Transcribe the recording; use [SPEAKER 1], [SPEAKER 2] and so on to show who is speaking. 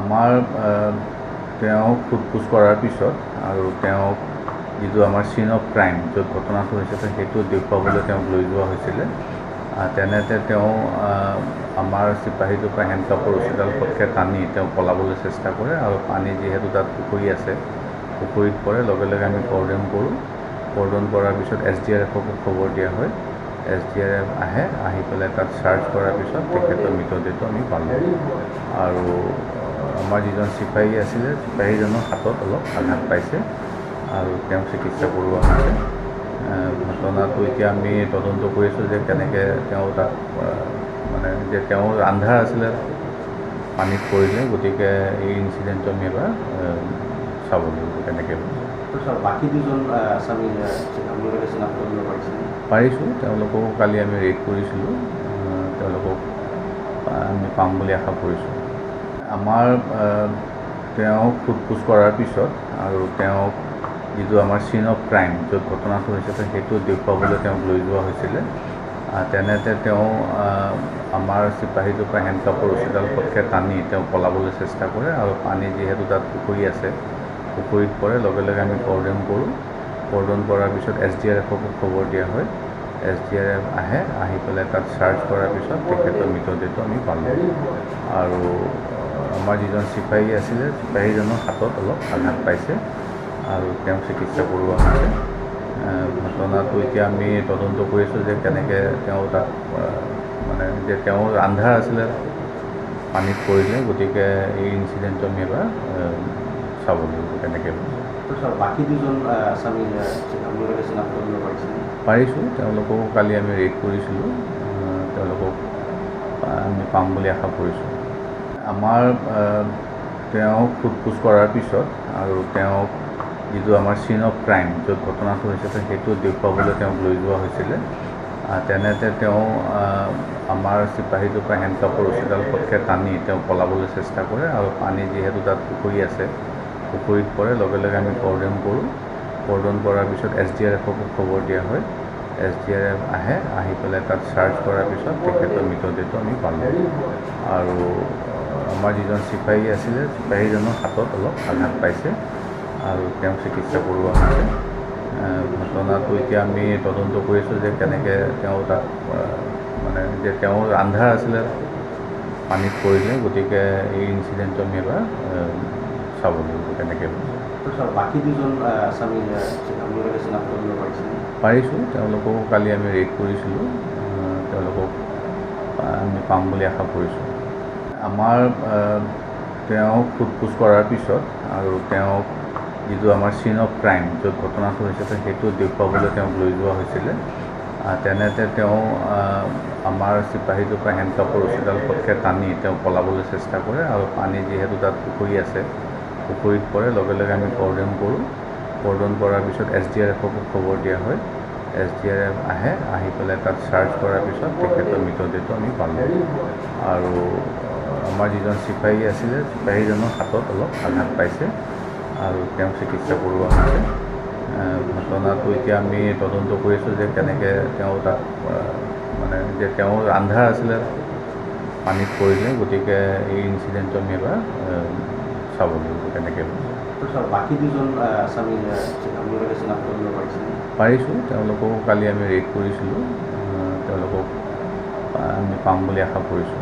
[SPEAKER 1] আমাৰ তেওঁক সোধপোছ কৰাৰ পিছত আৰু তেওঁক যিটো আমাৰ চিন অফ ক্ৰাইম য'ত ঘটনাটো হৈছিলে সেইটো দেখুৱাবলৈ তেওঁক লৈ যোৱা হৈছিলে। তেনেতে তেওঁ আমাৰ চিপাহীটোৰ পৰা হেণ্ডকাপৰ ৰছীডাল পটকৈ টানি তেওঁ পলাবলৈ চেষ্টা কৰে আৰু পানী যিহেতু তাত পুখুৰী আছে, পুখুৰীত পৰে। লগে লগে আমি কৰ্ডন কৰোঁ। কৰ্ডন কৰাৰ পিছত SDRFকো খবৰ দিয়া হয়। SDRF আহে, আহি পেলাই তাত চাৰ্চ কৰাৰ পিছত তেখেতৰ মৃতদেহটো আমি পালোঁ। আৰু আমাৰ যিজন চিপাহী আছিলে, চিপাহীজনৰ হাতত অলপ আঘাত পাইছে আৰু তেওঁক চিকিৎসা কৰোৱা হৈছে। ঘটনাটো এতিয়া আমি তদন্ত কৰিছোঁ যে কেনেকৈ তেওঁ তাত যে তেওঁৰ আন্ধাৰ আছিলে, পানীত পৰিলে, গতিকে এই ইনচিডেণ্টটো আমি এবাৰ চাব লাগিব কেনেকৈ
[SPEAKER 2] বাকী দুজন আসামী আপোনালোকে চিনাক্ত কৰিব
[SPEAKER 1] পাৰিছোঁ। তেওঁলোককো কালি আমি ৰেড কৰিছিলোঁ। তেওঁলোকক আমি পাম বুলি আশা কৰিছোঁ। আমাৰ তেওঁক সোধপোছ কৰাৰ পিছত আৰু তেওঁক যিটো আমাৰ চিন অফ ক্ৰাইম য'ত ঘটনাটো হৈছিলে সেইটো দেখুৱাবলৈ তেওঁক লৈ যোৱা হৈছিলে। তেনেতে তেওঁ আমাৰ চিপাহীটোৰ পৰা হেণ্ডকাপৰ ৰছীডাল পটকৈ টানি তেওঁ পলাবলৈ চেষ্টা কৰে আৰু পানী যিহেতু তাত পুখুৰী আছে, পুখুৰীত পৰে। লগে লগে আমি কৰ্ডন কৰোঁ। কৰ্ডন কৰাৰ পিছত SDRFকো খবৰ দিয়া হয়। SDRF আহে, আহি পেলাই তাত চাৰ্চ কৰাৰ পিছত তেখেতৰ মৃতদেহটো আমি পালোঁ। আৰু আমাৰ যিজন চিপাহী আছিলে, চিপাহীজনৰ হাতত অলপ আঘাত পাইছে আৰু তেওঁক চিকিৎসা কৰোৱা হৈছে। ঘটনাটো এতিয়া আমি তদন্ত কৰিছোঁ যে কেনেকৈ তেওঁ তাত যে তেওঁৰ আন্ধাৰ আছিলে, পানীত পৰিলে, গতিকে এই ইনচিডেণ্টটো আমি এবাৰ চাব লাগিব কেনেকৈ
[SPEAKER 2] বাকী দুজন আসামী আপোনালোকে চিনাক্ত কৰিব
[SPEAKER 1] পাৰিছোঁ। তেওঁলোককো কালি আমি ৰেড কৰিছিলোঁ। তেওঁলোকক আমি পাম বুলি আশা কৰিছোঁ। আমাৰ তেওঁক সোধপোছ কৰাৰ পিছত আৰু তেওঁক যিটো আমাৰ চিন অফ ক্ৰাইম য'ত ঘটনাটো হৈছিলে সেইটো দেখুৱাবলৈ তেওঁক লৈ যোৱা হৈছিলে। তেনেতে তেওঁ আমাৰ চিপাহীটোৰ পৰা হেণ্ডকাপৰ ৰছীডাল পটকৈ টানি তেওঁ পলাবলৈ চেষ্টা কৰে আৰু পানী যিহেতু তাত পুখুৰী আছে, পুখুৰীত পৰে। লগে লগে আমি কৰ্ডন কৰোঁ। কৰ্ডন কৰাৰ পিছত SDRFকো খবৰ দিয়া হয়। SDRF আহে, আহি পেলাই তাত চাৰ্চ কৰাৰ পিছত তেখেতৰ মৃতদেহটো আমি পালোঁ। আৰু আমাৰ যিজন চিপাহী আছিলে, চিপাহীজনৰ হাতত অলপ আঘাত পাইছে আৰু তেওঁক চিকিৎসা কৰোৱা হৈছে। ঘটনাটো এতিয়া আমি তদন্ত কৰিছোঁ যে কেনেকৈ তেওঁ তাত যে তেওঁৰ আন্ধাৰ আছিলে, পানীত পৰিলে, গতিকে এই ইনচিডেণ্টটো আমি এবাৰ চাব লাগিব কেনেকৈ
[SPEAKER 2] বাকী দুজন আসামী আপোনালোকে চিনাক্ত কৰিব
[SPEAKER 1] পাৰিছোঁ। তেওঁলোককো কালি আমি ৰেড কৰিছিলোঁ। তেওঁলোকক আমি পাম বুলি আশা কৰিছোঁ। আমাৰ তেওঁক সোধপোছ কৰাৰ পিছত আৰু তেওঁক যিটো আমাৰ চিন অফ ক্ৰাইম য'ত ঘটনাটো হৈছিলে সেইটো দেখুৱাবলৈ তেওঁক লৈ যোৱা হৈছিলে। তেনেতে তেওঁ আমাৰ চিপাহীটোৰ পৰা হেণ্ডকাপৰ ৰছীডাল পটকৈ টানি তেওঁ পলাবলৈ চেষ্টা কৰে আৰু পানী যিহেতু তাত পুখুৰী আছে, পুখুৰীত পৰে। লগে লগে আমি কৰ্ডন কৰোঁ। কৰ্ডন কৰাৰ পিছত SDRFকো খবৰ দিয়া হয়। SDRF আহে, আহি পেলাই তাত চাৰ্চ কৰাৰ পিছত তেখেতৰ মৃতদেহটো আমি পালোঁ। আৰু আমাৰ যিজন চিপাহী আছিলে, চিপাহীজনৰ হাতত অলপ আঘাত পাইছে আৰু তেওঁক চিকিৎসা কৰোৱা হৈছে। ঘটনাটো এতিয়া আমি তদন্ত কৰিছোঁ যে কেনেকৈ তেওঁ তাত যে তেওঁৰ আন্ধাৰ আছিলে, পানীত পৰিলে, গতিকে এই ইনচিডেণ্টটো আমি এবাৰ চাব লাগিব কেনেকৈ
[SPEAKER 2] বাকী দুজন আসামী আপোনালোকে চিনাক্ত কৰিব
[SPEAKER 1] পাৰিছোঁ। তেওঁলোককো কালি আমি ৰেড কৰিছিলোঁ। তেওঁলোকক আমি পাম বুলি আশা কৰিছোঁ।